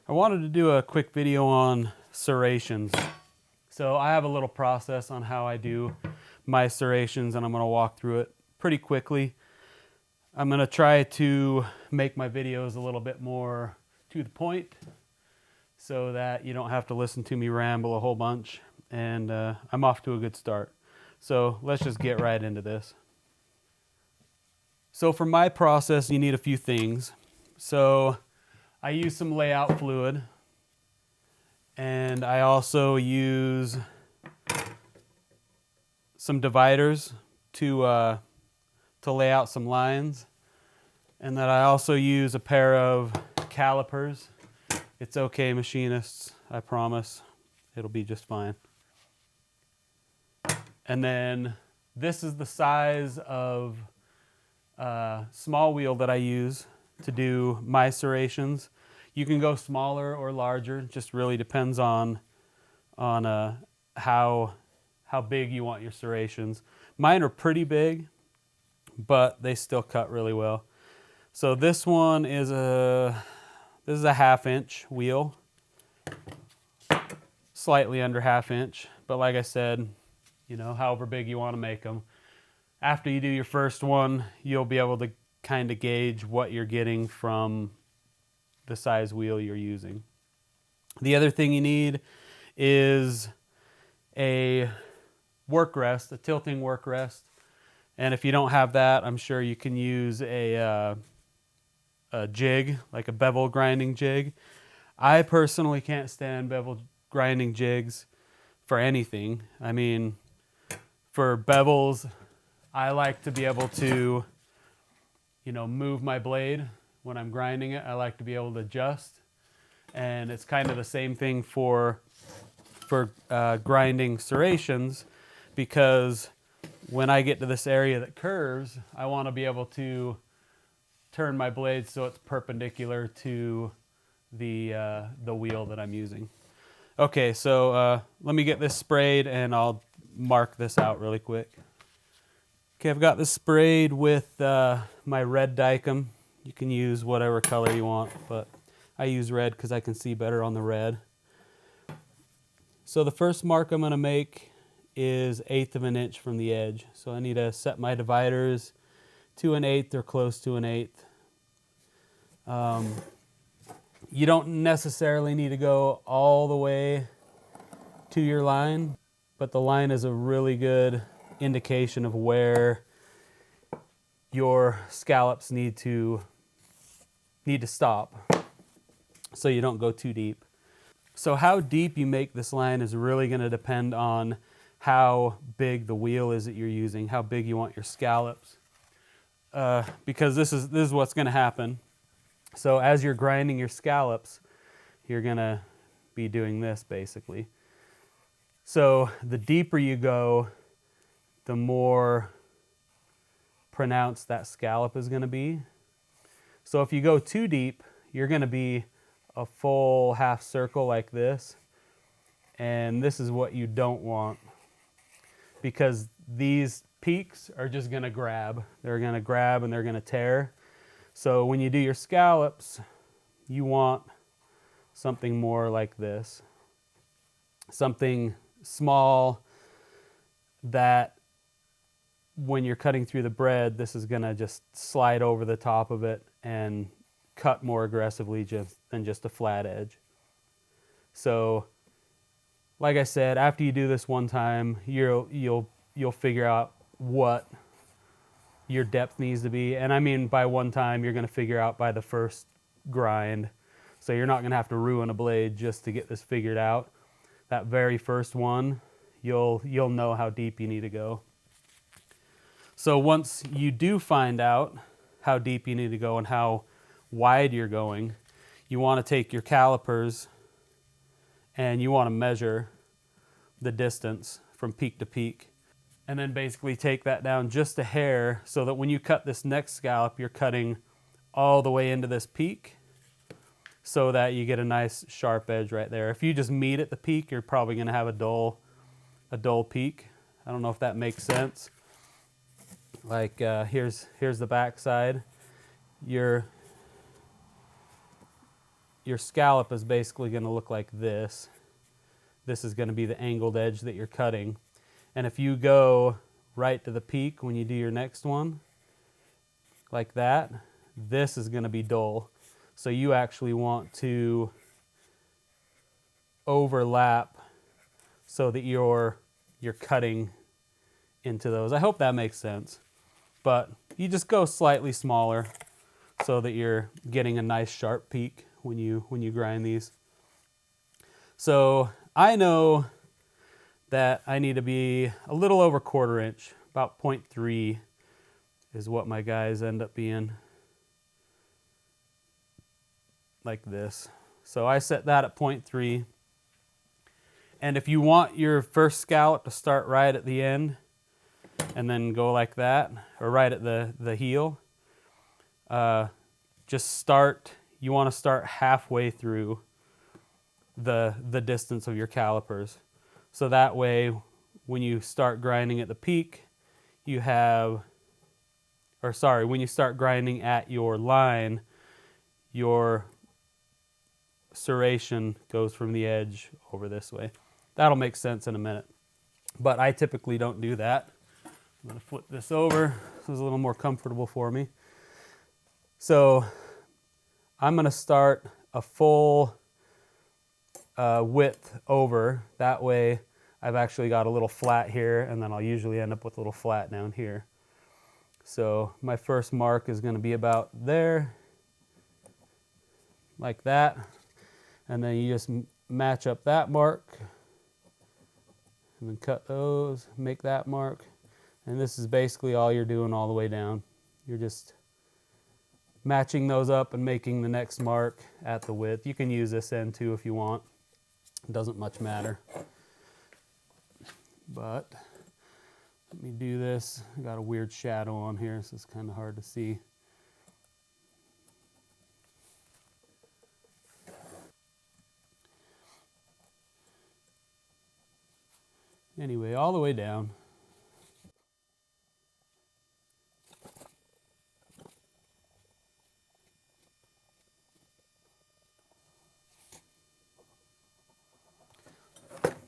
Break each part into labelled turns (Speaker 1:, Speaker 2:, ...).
Speaker 1: I wanted to do a quick video on serrations. So I have a little process on how I do my serrations, and I'm going to walk through it pretty quickly. I'm going to try to make my videos a little bit more to the point so that you don't have to listen to me ramble a whole bunch, and I'm off to a good start. So let's just get right into this. So for my process, you need a few things. So I use some layout fluid, and I also use some dividers to lay out some lines, and then I also use a pair of calipers. It's okay, machinists, I promise. It'll be just fine. And then this is the size of small wheel that I use to do my serrations. You can go smaller or larger, it just really depends on how big you want your serrations. Mine are pretty big, but they still cut really well. So this one is a 1/2 inch wheel, slightly under 1/2 inch, but like I said, you know, however big you want to make them. After you do your first one, you'll be able to kind of gauge what you're getting from the size wheel you're using. The other thing you need is a work rest, a tilting work rest. And if you don't have that, I'm sure you can use a jig, like a bevel grinding jig. I personally can't stand bevel grinding jigs for anything. I mean, for bevels, I like to be able to, you know, move my blade when I'm grinding it. I like to be able to adjust, and it's kind of the same thing for grinding serrations, because when I get to this area that curves, I want to be able to turn my blade so it's perpendicular to the wheel that I'm using. Okay, so let me get this sprayed and I'll mark this out really quick. Okay, I've got this sprayed with my red Dicam. You can use whatever color you want, but I use red because I can see better on the red. So the first mark I'm going to make is 1/8 of an inch from the edge. So I need to set my dividers to 1/8 or close to 1/8. You don't necessarily need to go all the way to your line, but the line is a really good indication of where your scallops need to stop, so you don't go too deep. So how deep you make this line is really going to depend on how big the wheel is that you're using, how big you want your scallops, because this is what's going to happen. So as you're grinding your scallops, you're going to be doing this basically. So the deeper you go, the more pronounced that scallop is going to be. So if you go too deep, you're going to be a full half circle like this, and this is what you don't want, because these peaks are just going to grab. They're going to grab and they're going to tear. So when you do your scallops, you want something more like this, something small that when you're cutting through the bread, this is going to just slide over the top of it and cut more aggressively than just a flat edge. So like I said, after you do this one time, you'll figure out what your depth needs to be. And I mean, by one time, you're going to figure out by the first grind. So you're not going to have to ruin a blade just to get this figured out. That very first one, you'll know how deep you need to go. So once you do find out how deep you need to go and how wide you're going, you want to take your calipers and you want to measure the distance from peak to peak, and then basically take that down just a hair, so that when you cut this next scallop, you're cutting all the way into this peak, so that you get a nice sharp edge right there. If you just meet at the peak, you're probably going to have a dull peak. I don't know if that makes sense. Like here's the back side. You're your scallop is basically going to look like this. This is going to be the angled edge that you're cutting. And if you go right to the peak when you do your next one, like that, this is going to be dull. So you actually want to overlap so that you're cutting into those. I hope that makes sense. But you just go slightly smaller so that you're getting a nice sharp peak when you grind these. So I know that I need to be a little over 1/4 inch, about 0.3 is what my guys end up being, like this. So I set that at 0.3. And if you want your first scallop to start right at the end and then go like that, or right at the heel, just start, you want to start halfway through the distance of your calipers. So that way, when you start grinding at the peak, you have, or sorry, when you start grinding at your line, your serration goes from the edge over this way. That'll make sense in a minute. But I typically don't do that. I'm going to flip this over. This is a little more comfortable for me. So I'm going to start a full width over. That way I've actually got a little flat here, and then I'll usually end up with a little flat down here. So my first mark is going to be about there, like that. And then you just match up that mark, and then cut those, make that mark. And this is basically all you're doing all the way down. You're just matching those up and making the next mark at the width. You can use this end too if you want. It doesn't much matter. But let me do this. I got a weird shadow on here, so it's kind of hard to see. Anyway, all the way down.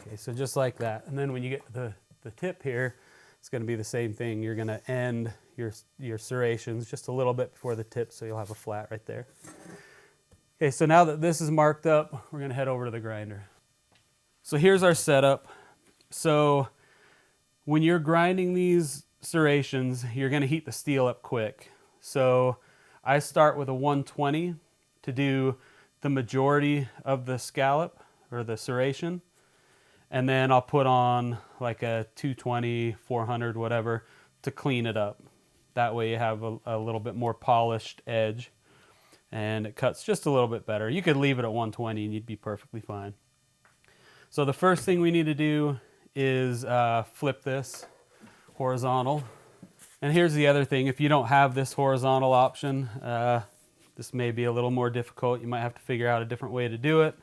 Speaker 1: Okay, so just like that. And then when you get to the tip here, it's going to be the same thing. You're going to end your serrations just a little bit before the tip, so you'll have a flat right there. Okay, so now that this is marked up, we're going to head over to the grinder. So here's our setup. So when you're grinding these serrations, you're going to heat the steel up quick. So I start with a 120 to do the majority of the scallop or the serration. And then I'll put on like a 220, 400, whatever, to clean it up. That way you have a little bit more polished edge, and it cuts just a little bit better. You could leave it at 120 and you'd be perfectly fine. So the first thing we need to do is flip this horizontal. And here's the other thing. If you don't have this horizontal option, this may be a little more difficult. You might have to figure out a different way to do it.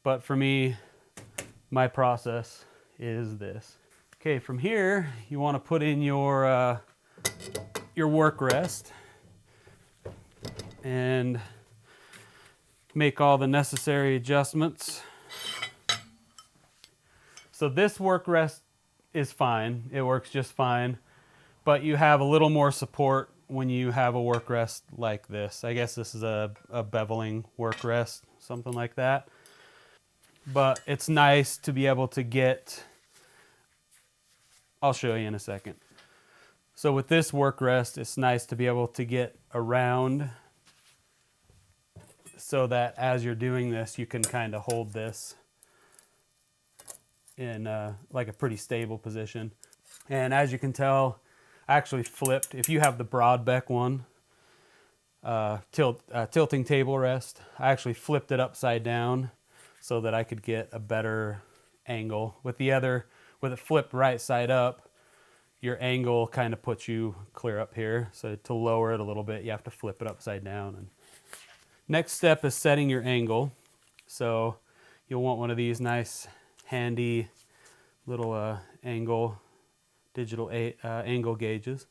Speaker 1: But for me, my process is this. Okay, from here, you want to put in your work rest and make all the necessary adjustments. So this work rest is fine. It works just fine. But you have a little more support when you have a work rest like this. I guess this is a beveling work rest, something like that. But it's nice to be able to get, I'll show you in a second. So with this work rest, it's nice to be able to get around so that as you're doing this, you can kind of hold this in like a pretty stable position. And as you can tell, I actually flipped. If you have the broad beck one, tilting table rest, I actually flipped it upside down so that I could get a better angle. With it flipped right side up, your angle kind of puts you clear up here. So to lower it a little bit, you have to flip it upside down. And next step is setting your angle. So you'll want one of these nice, handy little digital angle gauges.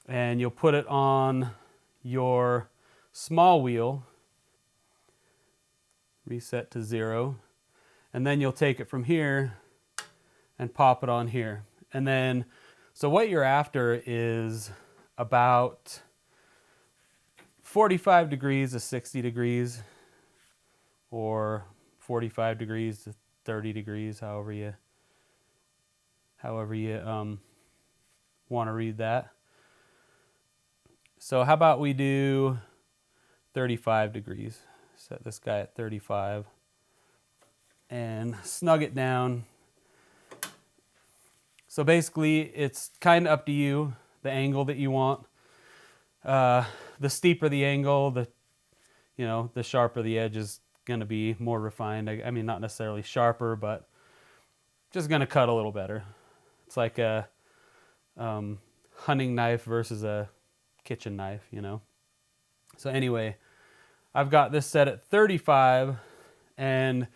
Speaker 1: And you'll put it on your small wheel. reset to 0. And then you'll take it from here and pop it on here. And then, so what you're after is about 45 degrees to 60 degrees, or 45 degrees to 30 degrees, however you want to read that. So how about we do 35 degrees? Set this guy at 35 and snug it down. So basically it's kind of up to you, the angle that you want. The steeper the angle, the sharper the edge is going to be, more refined. I mean, not necessarily sharper, but just going to cut a little better. It's like a hunting knife versus a kitchen knife, you know. So anyway, I've got this set at 35, and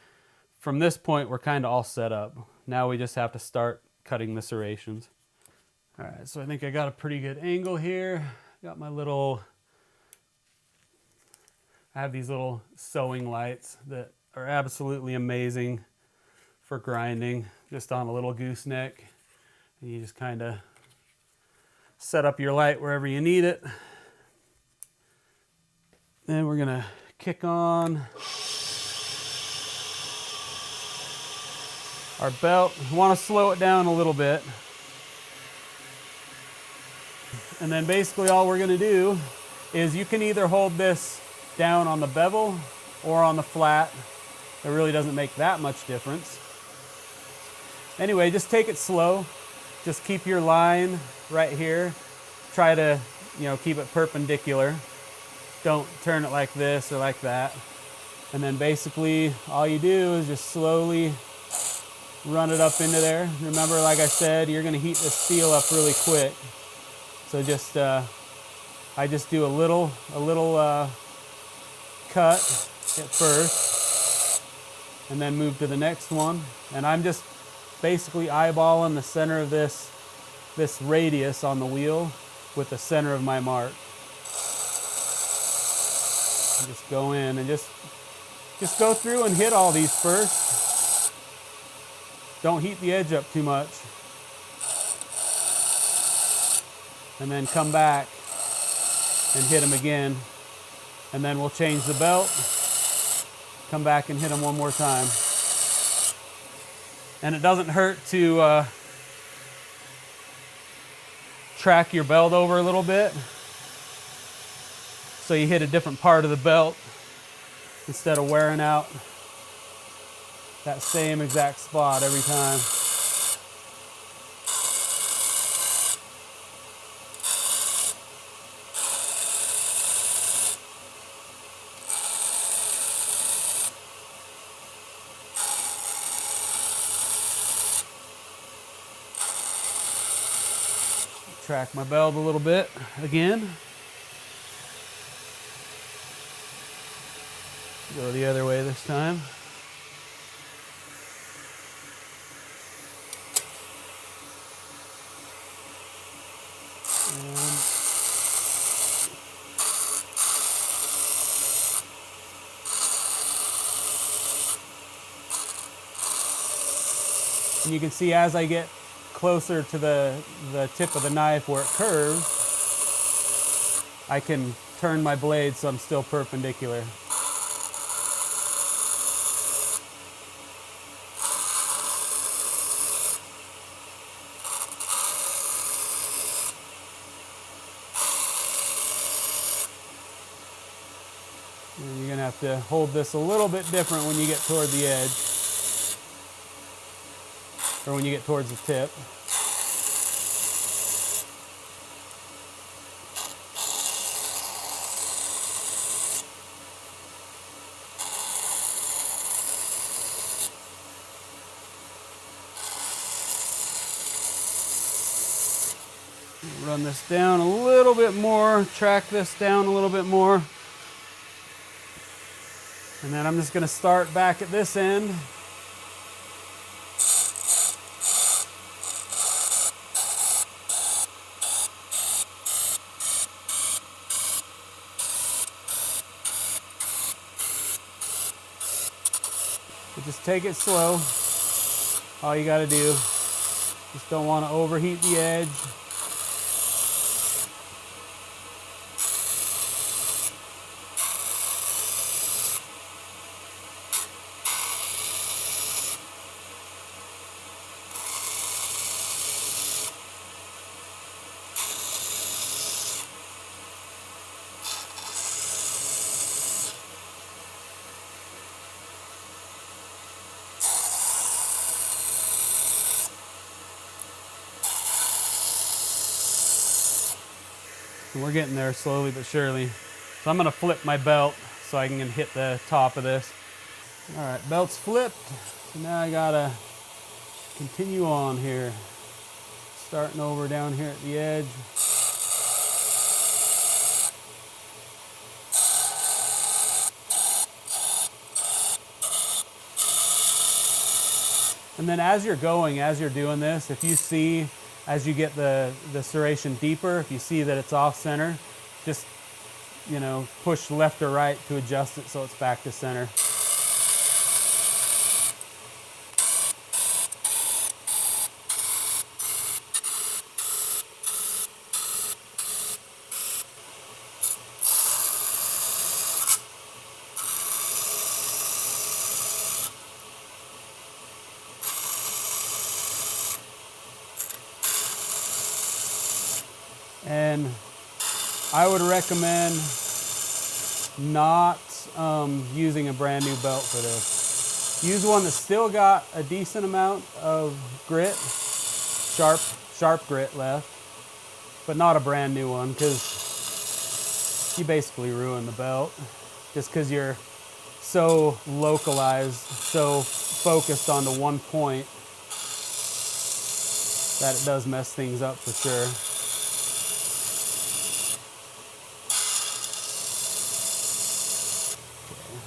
Speaker 1: from this point we're kind of all set up. Now we just have to start cutting the serrations. All right, so I think I got a pretty good angle here. Got my I have these little sewing lights that are absolutely amazing for grinding, just on a little gooseneck. And you just kind of set up your light wherever you need it. Then we're gonna kick on our belt. We want to slow it down a little bit. And then basically all we're gonna do is, you can either hold this down on the bevel or on the flat. It really doesn't make that much difference. Anyway, just take it slow. Just keep your line right here. Try to, keep it perpendicular. Don't turn it like this or like that. And then basically all you do is just slowly run it up into there. Remember, like I said, you're gonna heat this steel up really quick. So just, I just do a little cut at first, and then move to the next one. And I'm just basically eyeballing the center of this radius on the wheel with the center of my mark. And just go in and just go through and hit all these first. Don't heat the edge up too much. And then come back and hit them again. And then we'll change the belt, come back and hit them one more time. And it doesn't hurt to track your belt over a little bit, so you hit a different part of the belt instead of wearing out that same exact spot every time. Track my belt a little bit again. Go the other way this time. And you can see as I get closer to the tip of the knife where it curves, I can turn my blade so I'm still perpendicular. And you're gonna have to hold this a little bit different when you get toward the edge, or when you get towards the tip. Run this down a little bit more, track this down a little bit more. And then I'm just going to start back at this end. But just take it slow. All you gotta do, just don't want to overheat the edge. And we're getting there slowly but surely. So I'm gonna flip my belt so I can hit the top of this. All right, belt's flipped. So now I gotta continue on here. Starting over down here at the edge. And then as you're going, as you're doing this, if you see, as you get the serration deeper, if you see that it's off center, just, you know, push left or right to adjust it so it's back to center. And I would recommend not using a brand new belt for this. Use one that's still got a decent amount of grit, sharp grit left, but not a brand new one, because you basically ruin the belt just because you're so localized, so focused on the one point that it does mess things up for sure.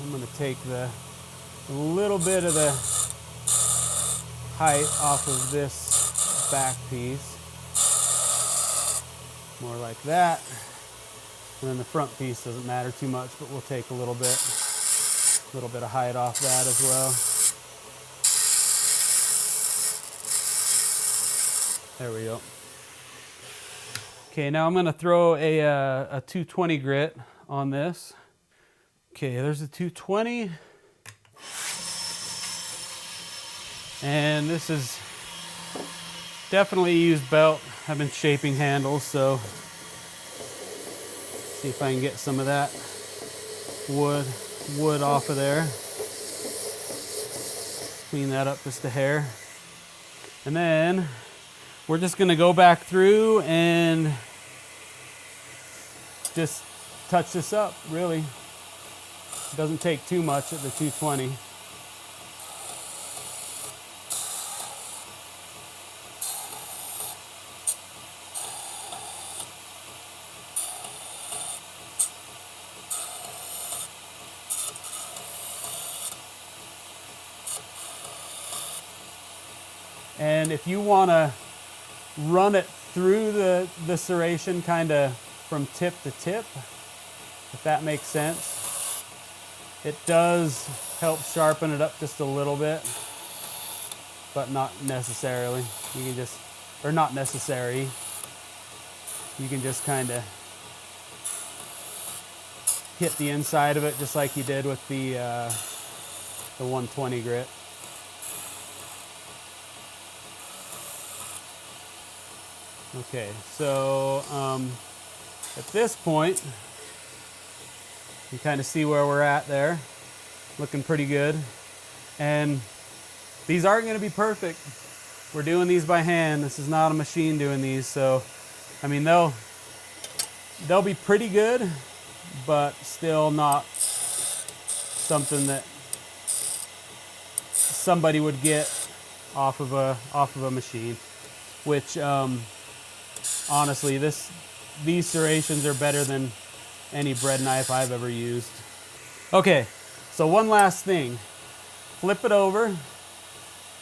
Speaker 1: I'm going to take a little bit of the height off of this back piece. More like that. And then the front piece doesn't matter too much, but we'll take a little bit of height off that as well. There we go. Okay, now I'm going to throw a 220 grit on this. Okay, there's a 220. And this is definitely a used belt. I've been shaping handles, so see if I can get some of that wood off of there. Clean that up just a hair. And then we're just gonna go back through and just touch this up, really. It doesn't take too much at the 220. And if you want to run it through the serration kind of from tip to tip, if that makes sense, it does help sharpen it up just a little bit, but not necessarily. You can just, or not necessary, you can just kind of hit the inside of it just like you did with the 120 grit. Okay, so at this point, you kind of see where we're at there. Looking pretty good. And these aren't going to be perfect. We're doing these by hand. This is not a machine doing these. So, I mean, they'll be pretty good, but still not something that somebody would get off of a machine. Which, honestly, these serrations are better than any bread knife I've ever used. Okay, so one last thing. Flip it over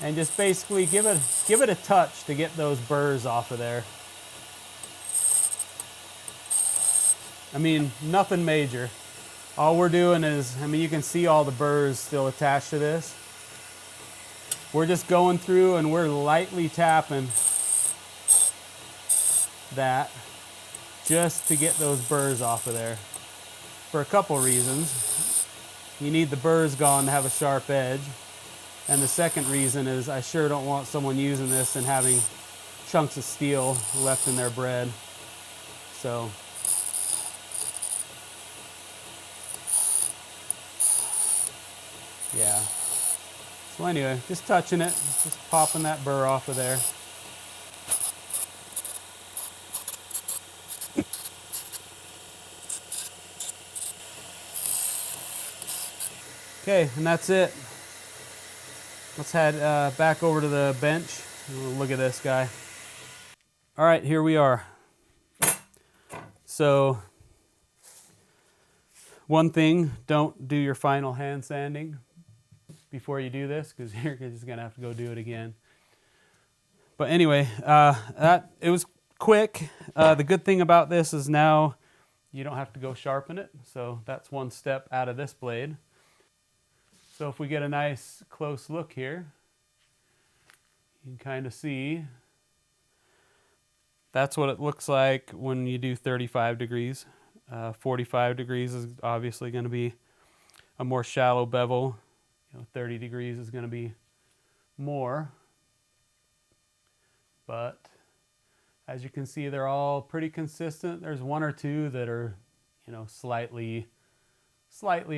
Speaker 1: and just basically give it a touch to get those burrs off of there. I mean, nothing major. All we're doing is, I mean, you can see all the burrs still attached to this. we're just going through and we're lightly tapping that just to get those burrs off of there for a couple reasons. You need the burrs gone to have a sharp edge. And the second reason is I sure don't want someone using this and having chunks of steel left in their bread. So yeah. So anyway, just touching it, just popping that burr off of there. Okay, and that's it. Let's head back over to the bench and we'll look at this guy. All right, here we are. So one thing, don't do your final hand sanding before you do this, because you're just gonna have to go do it again. But anyway, it was quick. The good thing about this is now you don't have to go sharpen it, so that's one step out of this blade. So if we get a nice close look here, you can kind of see that's what it looks like when you do 35 degrees. 45 degrees is obviously going to be a more shallow bevel. 30 degrees is going to be more. But as you can see, they're all pretty consistent. There's one or two that are, slightly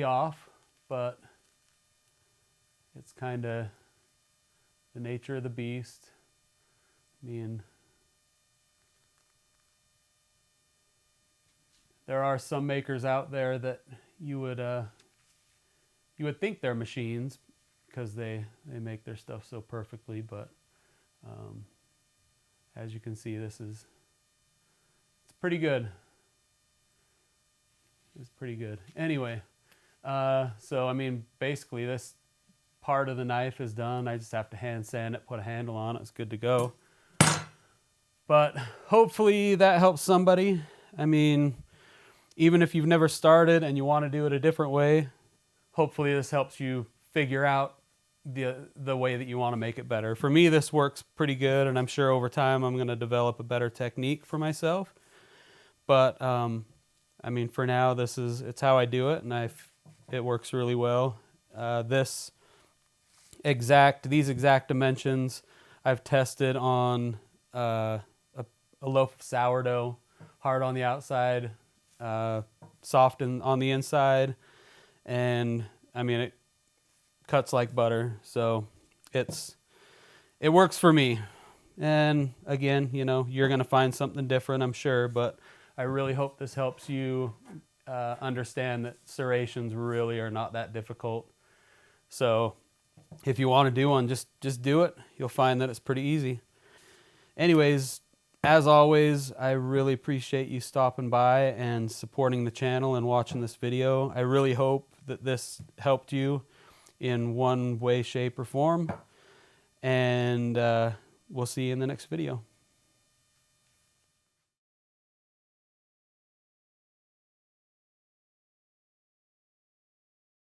Speaker 1: off, but it's kind of the nature of the beast. I mean, there are some makers out there that you would think they're machines because they make their stuff so perfectly, but as you can see, it's pretty good. It's pretty good. Anyway, so I mean, basically this part of the knife is done. I just have to hand sand it, put a handle on it. It's good to go. But hopefully that helps somebody. I mean, even if you've never started and you want to do it a different way, hopefully this helps you figure out the way that you want to make it better. For me, this works pretty good, and I'm sure over time I'm going to develop a better technique for myself. But I mean, for now, it's how I do it, and it works really well. These exact dimensions I've tested on a loaf of sourdough, hard on the outside, soft on the inside, and I mean it cuts like butter. So it works for me. And again, you're gonna find something different, I'm sure, but I really hope this helps you understand that serrations really are not that difficult. So if you want to do one, just do it. You'll find that it's pretty easy. Anyways, as always, I really appreciate you stopping by and supporting the channel and watching this video. I really hope that this helped you in one way, shape, or form. And we'll see you in the next video.